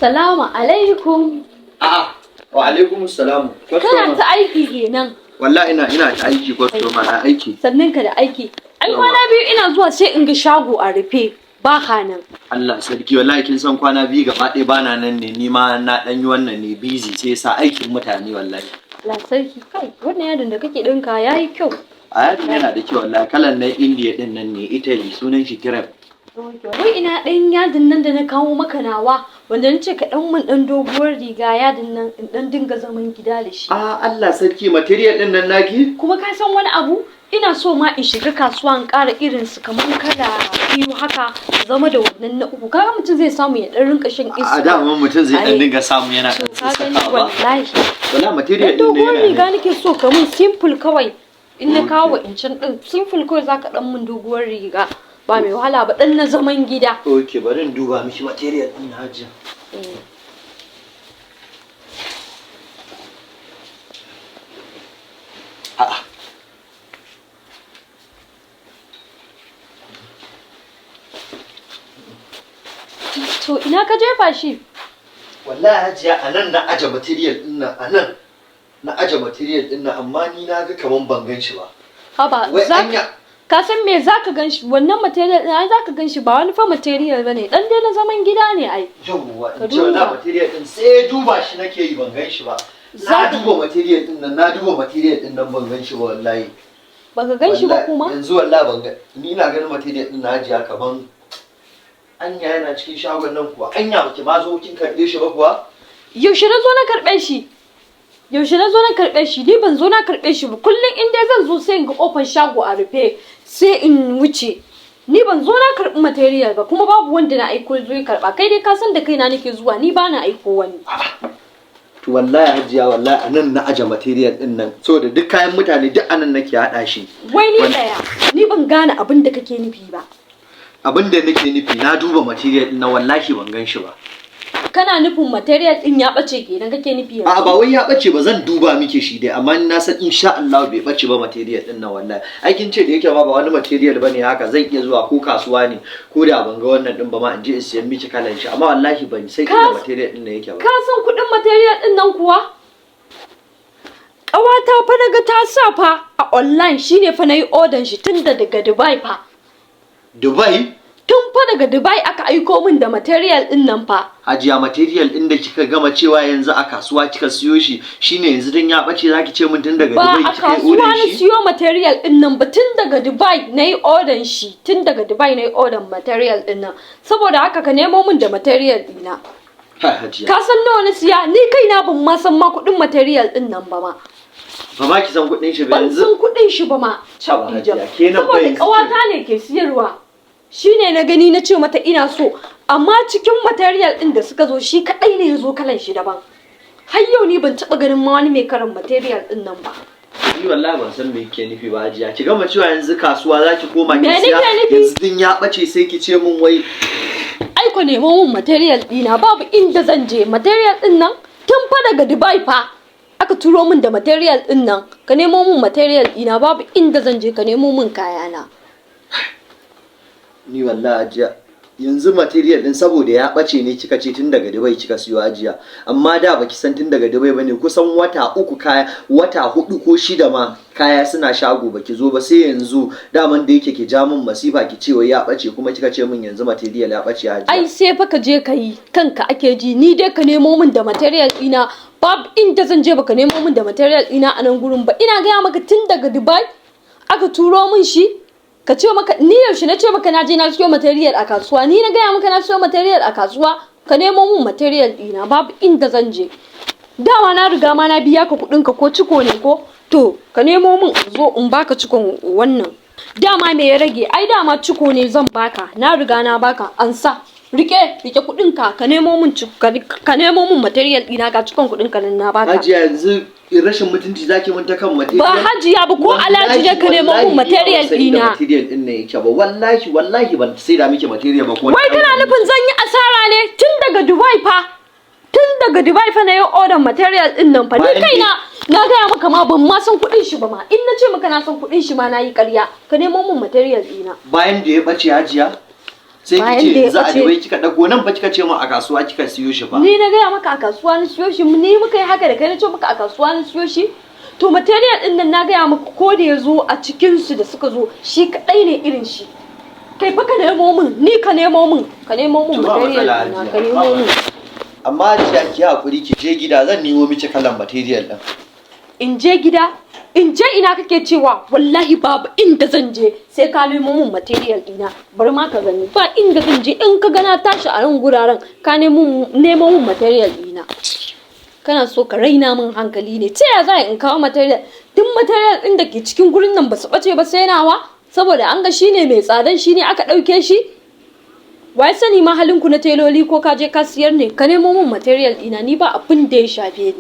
Salamu alaikum. A'a, wa alaikum salam. Kana ta aiki kenan. Wallahi ina ta aiki kwastoma na aiki. Sannan ka da aiki. Ai kwana biyu ina zuwa sai in ga shago a rufe. Ba ka nan. Allah sarki wallahi kin san kwana biyu gaba ɗaya bana nan ne ni ma na dan yi wannan ne busy sai sa aikin mutane wallahi. Allah sarki kai wannan yadin da kake dinka yayi kyau. A yadin yana da kyau wallahi kalan na India din nan ne Italy sunan shi crepe. Wai ina ɗan yadin nan da na kawo maka nawa wanda na ce ka ɗan mun ɗan doguwar riga yadin nan in ɗan dinga zaman gida da shi. Allah sarki material din nan naki? Kuma ka san wani abu? Ina so ma in shiga kasuwa in ƙara irin su kamar kala biyu haka zama da wannan na uku. Kaga mutum zai samu ya ɗan rinka shan iska. A dama mutum zai ɗan dinga samu yana ɗan sassaƙa ba. Wallahi material din ne yana. Doguwar riga nake so ka mun simple kawai. In na kawo in can ɗin simple kawai zaka ɗan mun doguwar riga. Ba mai wahala ba ɗan na zaman gida. Ok bari in duba miki material ɗin na hajiya. A'a. To ina ka jefa shi? Wallahi hajiya anan na aje material ɗin nan anan. Na aje material ɗin nan amma ni na ga kaman ban gan shi ba. Haba ka san me zaka ganshi wannan material din ai zaka ganshi ba wani fa material bane dan dai na zaman gida ne ai yawwa in ce wannan material din sai duba shi nake yi ban ganshi ba na duba material din nan ban ganshi ba wallahi baka ganshi ba kuma yanzu wallahi ban ga ni ina ganin material din na hajiya kaman anya yana cikin shagon nan kuwa anya baki ma zo kin karbe shi ba kuwa yaushe na zo na karbe shi ni ban zo na karbe shi ba kullun in dai zan zo sai in ga kofar shago a rufe sai in wuce ni ban zo na karbi material ba kuma babu wanda na aiko zo ya karba kai dai ka san da kaina nake zuwa ni ba na aiko wani to wallahi hajiya wallahi anan na aje material din nan saboda duk kayan mutane duk anan nake hada shi wai ni daya ni ban gane abin da kake nufi ba abin da nake nufi na duba material din nan wallahi ban gan shi ba kana nufin material din ya bace kenan kake nufi yanzu a ba wai ya bace ba zan duba miki shi dai amma na san insha Allah bai bace ba material din nan wallahi ai kin ce da yake ma ba wani material bane haka zan iya zuwa ko kasuwa ne ko da ban ga wannan din ba ma in je in siyan miki kalan shi amma wallahi ban sai inda material din nan yake ba ka san kudin material din nan kuwa kawata fa daga ta sa fa a online shine fa nayi order shi tun daga Dubai fa Dubai tun fa daga Dubai aka aiko min da material din nan fa. Hajiya material din da kika gama cewa yanzu a kasuwa kika siyo shi shine yanzu dan ya bace zaki ce min tun daga Dubai kika yi order shi. Ba a kasuwa na siyo material din nan ba tun daga Dubai nayi order shi tun daga Dubai nayi order material din nan saboda haka ka nemo min da material dina. Ha Hajiya. Ka san nawa na siya ni kaina ban ma san ma kudin material din nan ba ma. Ba ma ki san kudin shi ba yanzu. Ban san kudin shi ba ma. Hajiya kenan ba yanzu. Saboda kawata ne ke siyarwa. Shine na gani na ce mata ina so amma cikin material din da suka zo shi kadai ne yazo kalan shi daban har yau ni ban taba ganin ma wani mai karan material din nan ba ni wallahi ban san me yake nufi ba hajiya ki gama cewa yanzu kasuwa zaki koma ki siya yanzu din ya bace sai ki ce mun wai ai ko nemo mun material dina babu inda zan je material din nan tun fa daga Dubai fa aka turo min da material din nan ka nemo mun material dina babu inda zan je ka nemo mun kayana ni wallahi ajiya yanzu material din saboda ya bace ne kika ce tun daga Dubai kika siyo ajiya amma da baki san tun daga Dubai bane kusan wata uku kaya wata hudu ko shida ma kaya suna shago baki zo ba sai yanzu daman da yake ki ja min masifa ki ce wai ya bace kuma kika ce min yanzu material ya bace ajiya ai sai fa ka je kai kanka ake ji ni dai ka nemo min da material dina babu inda zan je baka nemo min da material dina a nan gurin ba ina ga maka tun daga Dubai aka turo min shi ka ce maka ni yaushe na ce maka na je na siyo material a kasuwa ni na gaya maka na siyo material a kasuwa ka nemo mun material dina babu inda zan je dama na riga ma na biya ka kudin ka ko ciko ne ko to ka nemo mun zo in baka cikon wannan dama me ya rage ai dama ciko ne zan baka na riga na baka an sa rike kudin ka nemo mun ka nemo mun material dina ga cikon kudin ka nan na baka hajiya yanzu rashin mutunci zaki mun ta kan material ba hajiya ba ko alaji ne ka nemo mun material dina material din ne yake ba wallahi ban sai da miki material ba ko wai kana nufin zan yi asara ne tun daga Dubai fa na yi order material din nan fa ni kaina na gaya maka ma ban ma san kudin shi ba ma in na ce maka na san kudin shi ma na yi ƙarya ka nemo mun material dina bayan da ya bace hajiya sai Bayan ki da ya ce za a ɓace. Dubai kika ɗauko nan fa kika ce min a kasuwa kika siyo shi fa. Ni na gaya maka a kasuwa na siyo shi, ni muka yi haka da kai na ce maka a kasuwa na siyo shi. To material din nan na gaya maka ko da ya zo a cikin su da suka zo shi kadai ne irin shi. Kai fa ka nemo min, ni ka nemo min To ba material matsala, ɗina, Hajiya. ka nemo min. Amma Hajiya ki haƙuri ki je gida zan nemo miki kalan material ɗin. In je gida, in je ina kake cewa wallahi babu inda zan je sai ka nemo min material ɗina. Bari ma ka gani ba inda zan je in ka gana tashi a nan guraren ka nemo min material ɗina. Kana so ka raina min hankali ne, ta ya za in kawo material? Duk material ɗin da ke cikin gurin nan ba su ɓace ba sai nawa, saboda an ga shine mai tsadan shine aka ɗauke shi. Wai sani ma halinku na teloli ko ka je ka siyar ne, ka nemo min material ɗina, ni ba abin da ya shafe ni.